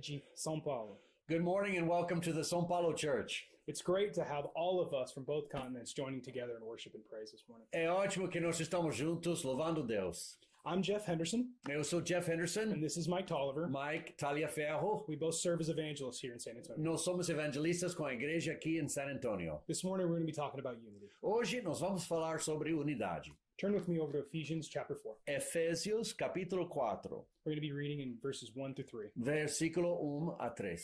de São Paulo. Good morning and welcome to the São Paulo Church. It's great to have all of us from both continents joining together in worship and praise this morning. É ótimo que nós estamos juntos louvando Deus. I'm Jeff Henderson. Eu sou Jeff Henderson. And this is Mike Tolliver. Mike Taliaferro. We both serve as evangelists here in San Antonio. Nós somos evangelistas com a igreja aqui em San Antonio. This morning we're going to be talking about unity. Hoje nós vamos falar sobre unidade. Turn with me over to Ephesians chapter 4. Efésios capítulo 4. We're going to be reading in verses 1 through 3. Versículo 1 a 3. It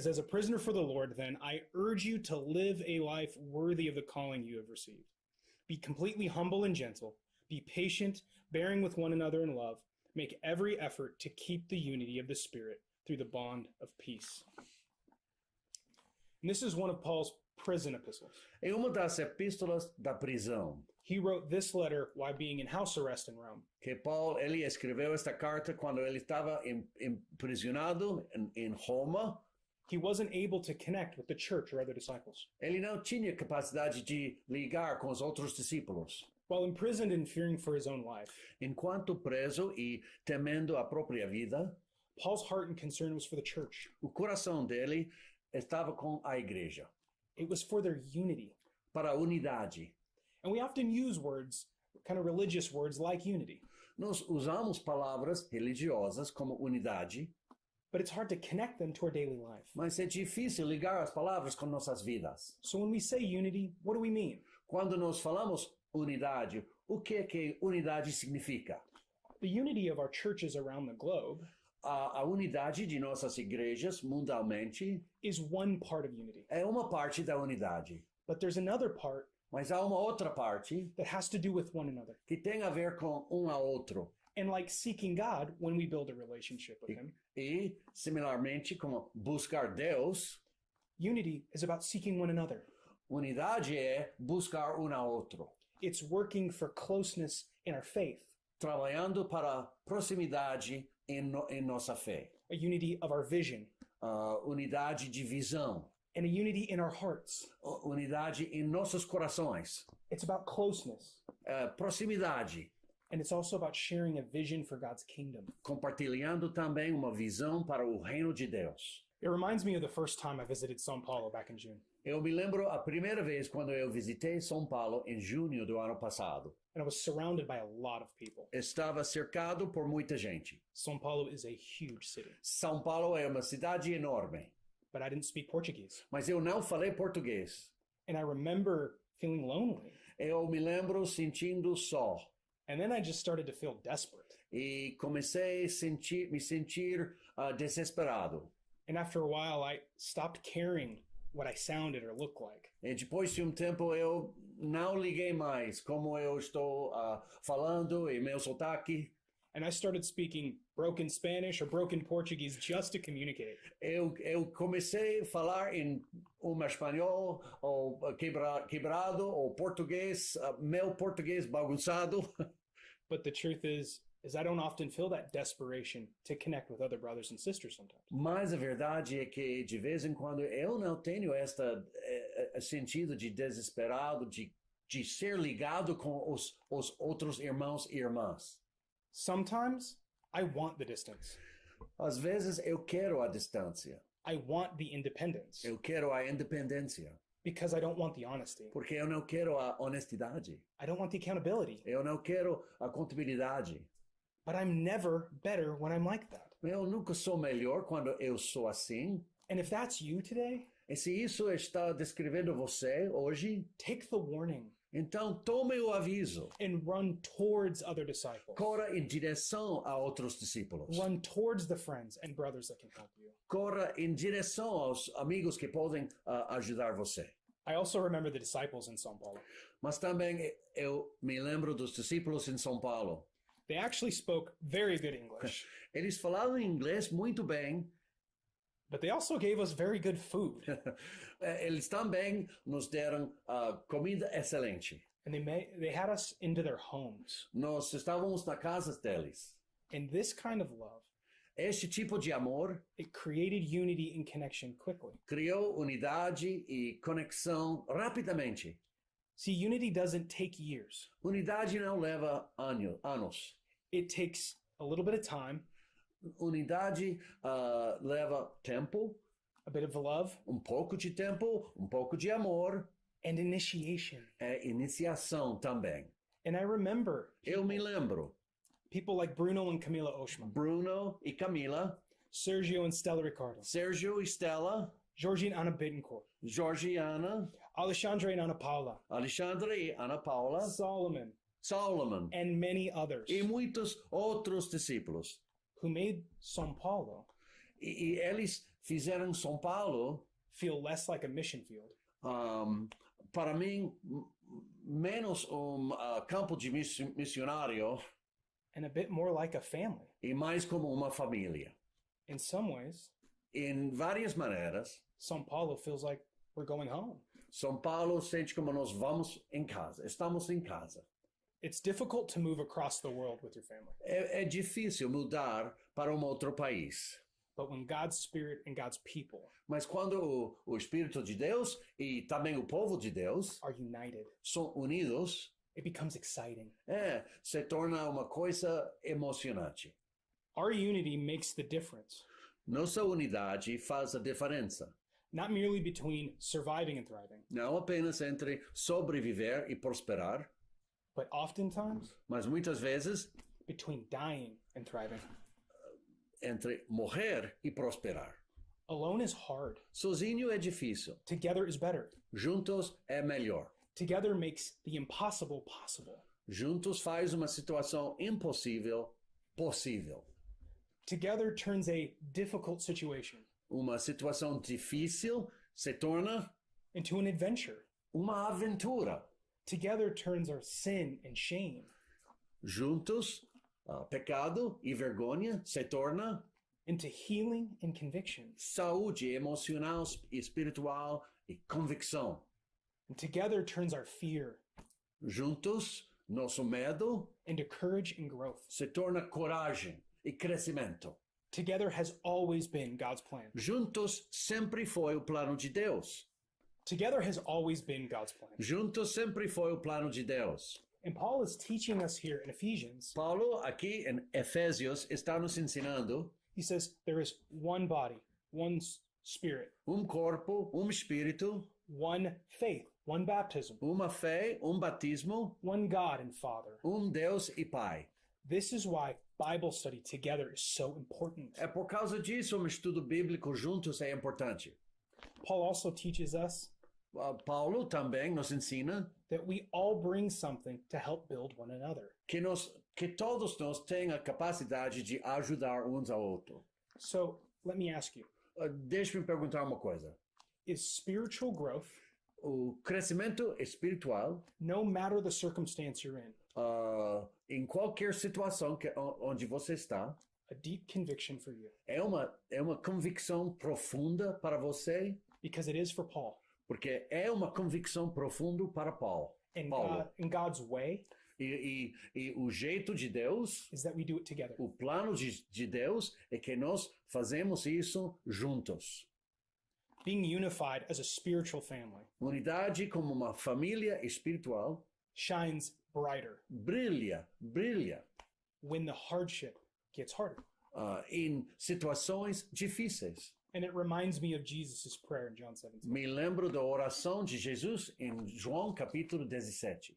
says, as a prisoner for the Lord, then, I urge you to live a life worthy of the calling you have received. Be completely humble and gentle. Be patient, bearing with one another in love. Make every effort to keep the unity of the Spirit through the bond of peace. And this is one of Paul's prison epistles. Em uma das epístolas da prisão, He wrote this letter while being in house arrest in Rome. que Paulo ele escreveu esta carta quando ele estava aprisionado em Roma. He wasn't able to connect with the church or other disciples. Ele não tinha capacidade de ligar com os outros discípulos. While imprisoned and fearing for his own life, Enquanto preso e temendo a própria vida, Paul's heart and concern was for the church. o coração dele estava com a igreja, It was for their unity. para a unidade. And we often use words, kind of religious words like unity, Nós usamos palavras religiosas como unidade, but it's hard to connect them to our daily life. mas é difícil ligar as palavras com nossas vidas. So when we say unity, what do we mean? Quando nós falamos unidade, o que unidade significa? The unity of our churches around the globe A unidade de nossas igrejas mundialmente is one part of unity. é uma parte da unidade, But there's another part mas há uma outra parte that has to do with one another. que tem a ver com a outro. And like seeking God, when we build a relationship with Him, E, similarmente, como buscar Deus, unity is about seeking one another. unidade é buscar ao outro, It's working for closeness in our faith, trabalhando para proximidade em nossa fé, a unity of our vision, unidade de visão, and a unity in our hearts. unidade em nossos corações, It's about closeness. proximidade, And it's also about sharing a vision for God's kingdom. compartilhando também uma visão para o reino de Deus. It reminds me of the first time I visited São Paulo back in June. Eu me lembro a primeira vez quando eu visitei São Paulo em junho do ano passado. And I was surrounded by a lot of people. Estava cercado por muita gente. São Paulo is a huge city, São Paulo é uma cidade enorme, but I didn't speak Portuguese. mas eu não falei português. And I remember feeling lonely. Eu me lembro sentindo só And then I just started to feel desperate. e comecei a me sentir desesperado. And after a while, I stopped caring what I sounded or looked like. E depois de tempo eu não liguei mais como eu estou falando e meu sotaque. And I started speaking broken Spanish or broken Portuguese just to communicate. Eu comecei a falar em espanhol ou quebrado ou português, meu português bagunçado. But the truth is I don't often feel that desperation to connect with other brothers and sisters sometimes. Mas a verdade é que de vez em quando eu não tenho este sentido de desesperado, de ser ligado com os outros irmãos e irmãs. Sometimes I want the distance. Às vezes eu quero a distância, I want the independence eu quero a independência, because I don't want the honesty. porque eu não quero a honestidade, I don't want the accountability. eu não quero a contabilidade. But I'm never better when I'm like that. Eu nunca sou melhor quando eu sou assim. And if that's you today, E se isso está descrevendo você hoje, take the warning então tome o aviso. and run towards other disciples. Corra em direção a outros discípulos. Run towards the friends and brothers that can help you. Corra em direção aos amigos que podem ajudar você. I also remember the disciples in São Paulo. Mas também eu me lembro dos discípulos em São Paulo. They actually spoke very good English, Eles falavam inglês muito bem. but they also gave us very good food. Eles também nos deram comida excelente. And they had us into their homes. Nós estávamos na casa deles. And this kind of love, Este tipo de amor it created unity and connection quickly. criou unidade e conexão rapidamente. See, unity doesn't take years. Unidade não leva anos. It takes a little bit of time Unidade leva tempo, a bit of love, pouco de tempo, pouco de amor, and initiation. Iniciação também. And I remember Eu me lembro, people like Bruno and Camila Oshman, Bruno e Camila, Sergio and Stella Ricardo, Sérgio e Stella, Georgie and Anna Bittencourt, Georgiana, Alexandre and Ana Paula, Alexandre e Ana Paula, Solomon and many others e muitos outros discípulos. who made São Paulo E eles fizeram São Paulo, feel less like a mission field para mim, menos campo de missionário and a bit more like a family. e mais como uma família. In some ways, Em várias maneiras, São Paulo feels like we're going home. São Paulo sente como nós vamos em casa, estamos em casa. It's difficult to move across the world with your family, É difícil mudar para outro país. but when God's Spirit and God's people Mas quando o Espírito de Deus e também o povo de Deus are united, são unidos, it becomes exciting. se torna uma coisa emocionante. Our unity makes the difference, Nossa unidade faz a diferença. not merely between surviving and thriving, Não apenas entre sobreviver e prosperar, but oftentimes mas muitas vezes between dying and thriving. entre morrer e prosperar. Alone is hard. Sozinho é difícil. Together is better. Juntos é melhor. Together makes the impossible possible. Juntos faz uma situação impossível possível. Together turns a difficult situation Uma situação difícil se torna into an adventure. uma aventura. Together turns our sin and shame Juntos, pecado e vergonha se torna into healing and conviction. saúde emocional e espiritual e convicção. And together turns our fear Juntos, nosso medo into courage and growth. se torna coragem e crescimento. Together has always been God's plan. Juntos sempre foi o plano de Deus. Together has always been God's plan. Juntos sempre foi o plano de Deus. And Paul is teaching us here in Ephesians. Paulo, aqui em Efésios, está nos ensinando He says there is one body, one spirit, corpo, espírito, one faith, one baptism, uma fé, batismo, one God and Father. Deus e Pai. This is why Bible study together is so important. É por causa disso um estudo bíblico juntos é importante. Paul also teaches us Paulo também nos ensina that we all bring something to help build one another. que todos nós temos a capacidade de ajudar uns ao outro. So let me ask you, Deixe-me perguntar uma coisa. is spiritual growth, O crescimento espiritual, no matter the circumstance you're in, em qualquer situação onde você está, a deep conviction for you? é uma convicção profunda para você? Because it is for Paul. Porque é uma convicção profunda para Paulo. In God's way E o jeito de Deus, is that we do it together. o plano de Deus é que nós fazemos isso juntos. Being unified as a spiritual family Unidade como uma família espiritual shines brighter brilha when the hardship gets harder. Em situações difíceis. And it reminds me of Jesus' prayer in John 17. Me lembro da oração de Jesus em João capítulo 17.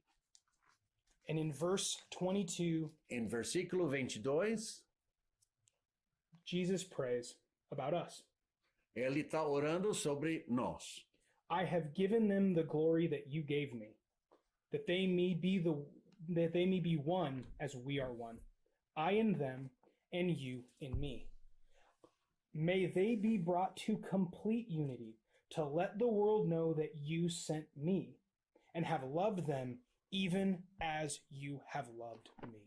And in verse 22, Em versículo 22, Jesus prays about us. ele está orando sobre nós. I have given them the glory that you gave me, that they may be one as we are one. I in them and you in me. May they be brought to complete unity, to let the world know that you sent me and have loved them even as you have loved me.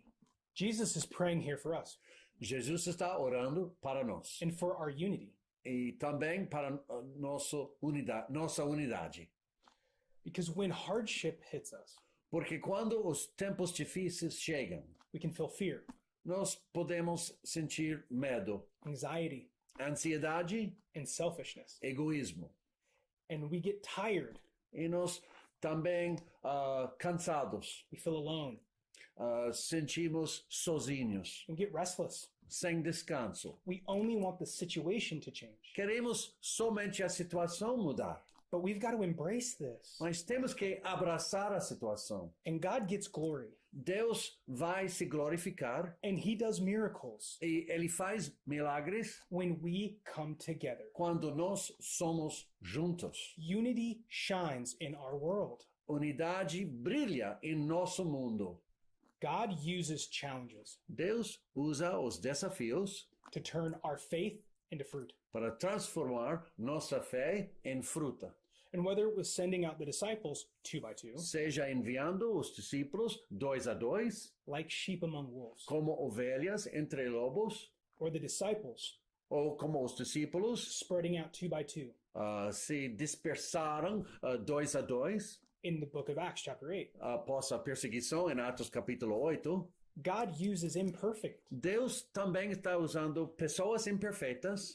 Jesus is praying here for us Jesus está orando para nós and for our unity, e também para nossa unidade. because when hardship hits us, Porque quando os tempos difíceis chegam, we can feel fear, nós podemos sentir medo, anxiety, ansiedade, and selfishness. egoísmo. And we get tired. E nós também cansados, We feel alone. sentimos sozinhos, We get restless. sem descanso. We only want the situation to change. Queremos somente a situação mudar. But we've got to embrace this. Mas temos que abraçar a situação. And God gets glory. Deus vai se glorificar And he does miracles e ele faz milagres when we come together. quando nós somos juntos. Unity shines in our world. Unidade brilha em nosso mundo. God uses challenges Deus usa os desafios to turn our faith into fruit. para transformar nossa fé em fruta. And whether it was sending out the disciples 2 by 2, Seja enviando os discípulos 2 a 2, like sheep among wolves, como ovelhas entre lobos, or the disciples ou como os discípulos spreading out 2 by 2 se dispersaram 2 a 2 in the book of Acts, chapter 8. após a perseguição em Atos capítulo 8. God uses imperfect Deus também está usando pessoas imperfeitas,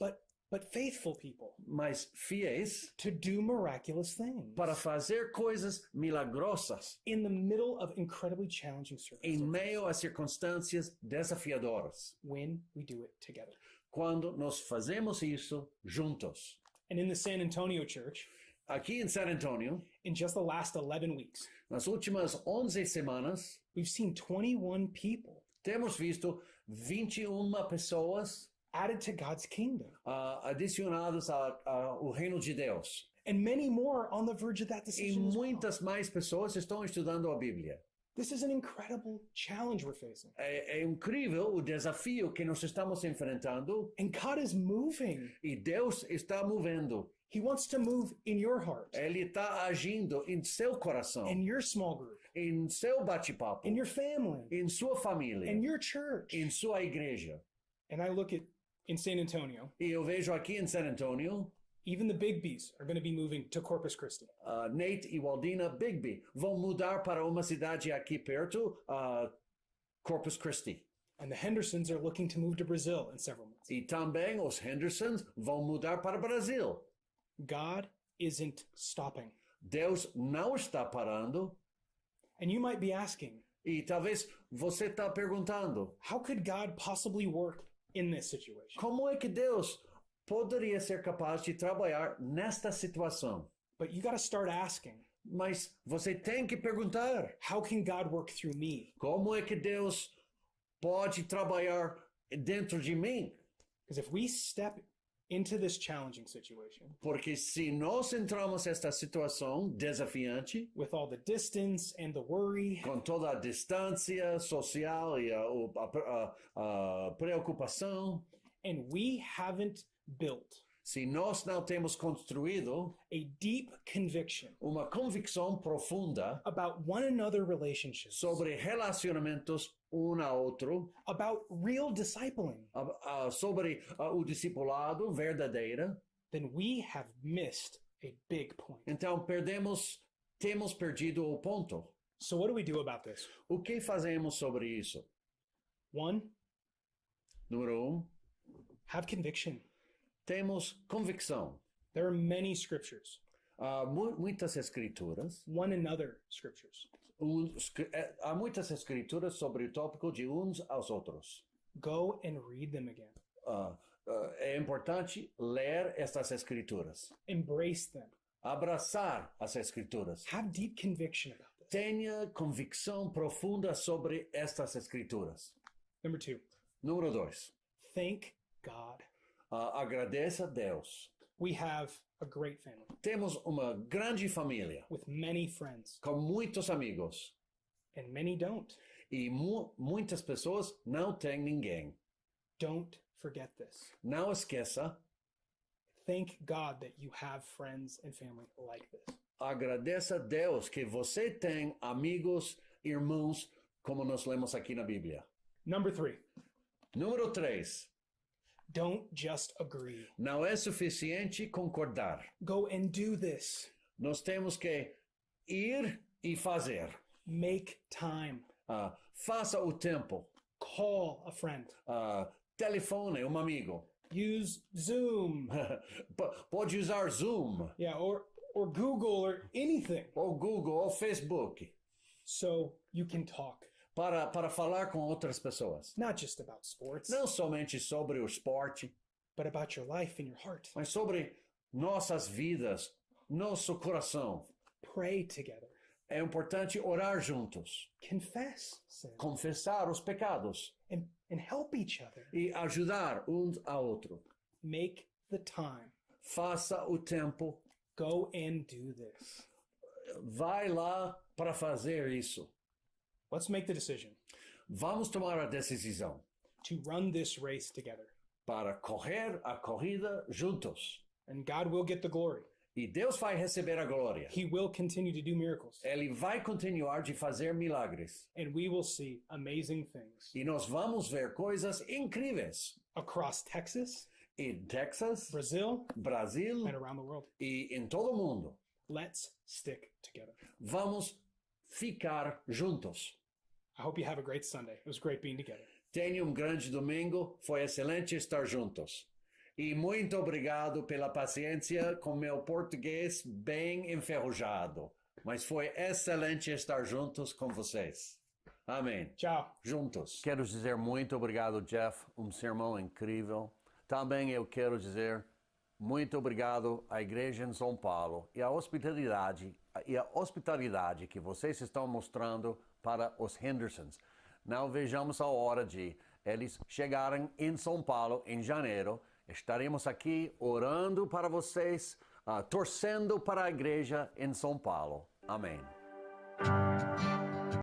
but faithful people mas fiéis, to do miraculous things para fazer coisas milagrosas in the middle of incredibly challenging em circumstances meio a circunstâncias desafiadoras, when we do it together. quando nós fazemos isso juntos. And in the San Antonio church, Aqui em San Antonio, in just the last 11 weeks, nas últimas 11 semanas, we've seen 21 people temos visto 21 pessoas added to God's kingdom, adicionadas ao reino de Deus. and many more on the verge of that E decision as well. muitas mais pessoas estão estudando a Bíblia. This is an incredible challenge we're facing. É incrível o desafio que nós estamos enfrentando And God is moving. e Deus está movendo. He wants to move in your heart, Ele está agindo em seu coração, in your small group, em seu bate-papo, in your family, em sua família, in your church. em sua igreja. And I look at in San Antonio, E eu vejo aqui em San Antonio, even the big B's are going to be moving to Corpus Christi. Nate e Waldina Bigby vão mudar para uma cidade aqui perto, Corpus Christi. And the Hendersons are looking to move to Brazil in several months. E também os Hendersons vão mudar para o Brasil. God isn't stopping. Deus não está parando. And you might be asking, E talvez você está perguntando, how could God possibly work in this situation? como é que Deus poderia ser capaz de trabalhar nesta situação? But you got to start asking, Mas você tem que perguntar, how can God work through me? como é que Deus pode trabalhar dentro de mim? Because if we step into this challenging situation Porque se nós entramos nesta situação desafiante, with all the distance and the worry, com toda a distância social e a preocupação, and we haven't built se nós não temos construído a deep conviction uma convicção profunda about one another relationships, sobre relacionamentos um a outro, about real discipling, sobre o discipulado verdadeiro, then we have missed a big point. então temos perdido o ponto. So what do we do about this? O que fazemos sobre isso? 1, Número 1, have conviction. temos convicção. There are many scriptures, Há muitas escrituras. one another scriptures. Há muitas escrituras sobre o tópico de uns aos outros. Go and read them again. É importante ler estas escrituras, Embrace them. abraçar as escrituras. Have deep conviction about this. Tenha convicção profunda sobre estas escrituras. Number 2, Número 2, thank God. agradeça a Deus. We have a great family Temos uma grande família, with many friends, com muitos amigos. and many don't. E muitas pessoas não têm ninguém. Don't forget this. Não esqueça, Thank God that you have friends and family like this. agradeça a Deus que você tem amigos, irmãos, como nós lemos aqui na Bíblia. Number 3, Número 3, don't just agree. não é suficiente concordar. Go and do this. Nós temos que ir e fazer. Make time. Faça o tempo. Call a friend. Telefone um amigo. Use Zoom. Pode usar Zoom, Yeah, or Google or anything ou Google, ou Facebook, so you can talk. para falar com outras pessoas. not just about sports, Não somente sobre o esporte, but about your life and your heart. mas sobre nossas vidas, nosso coração. Pray together. É importante orar juntos, Confess sin confessar os pecados and help each other. e ajudar uns ao outro. Make the time. Faça o tempo, Go and do this. vai lá para fazer isso. Let's make the decision Vamos tomar a decisão to run this race together. para correr a corrida juntos. And God will get the glory. E Deus vai receber a glória. He will continue to do miracles. Ele vai continuar de fazer milagres. And we will see amazing things E nós vamos ver coisas incríveis across Texas, em Texas, Brazil, Brasil and around the world. e em todo o mundo. Let's stick together. Vamos ficar juntos. I hope you have a great Sunday. It was great being together. Tenha grande domingo. Foi excelente estar juntos. E muito obrigado pela paciência com meu português bem enferrujado. Mas foi excelente estar juntos com vocês. Amém. Ciao. Juntos. Quero dizer muito obrigado, Jeff. Sermão incrível. Também eu quero dizer muito obrigado à Igreja em São Paulo e a hospitalidade que vocês estão mostrando para os Hendersons. Não vejamos a hora de eles chegarem em São Paulo em janeiro. Estaremos aqui orando para vocês, torcendo para a igreja em São Paulo. Amém.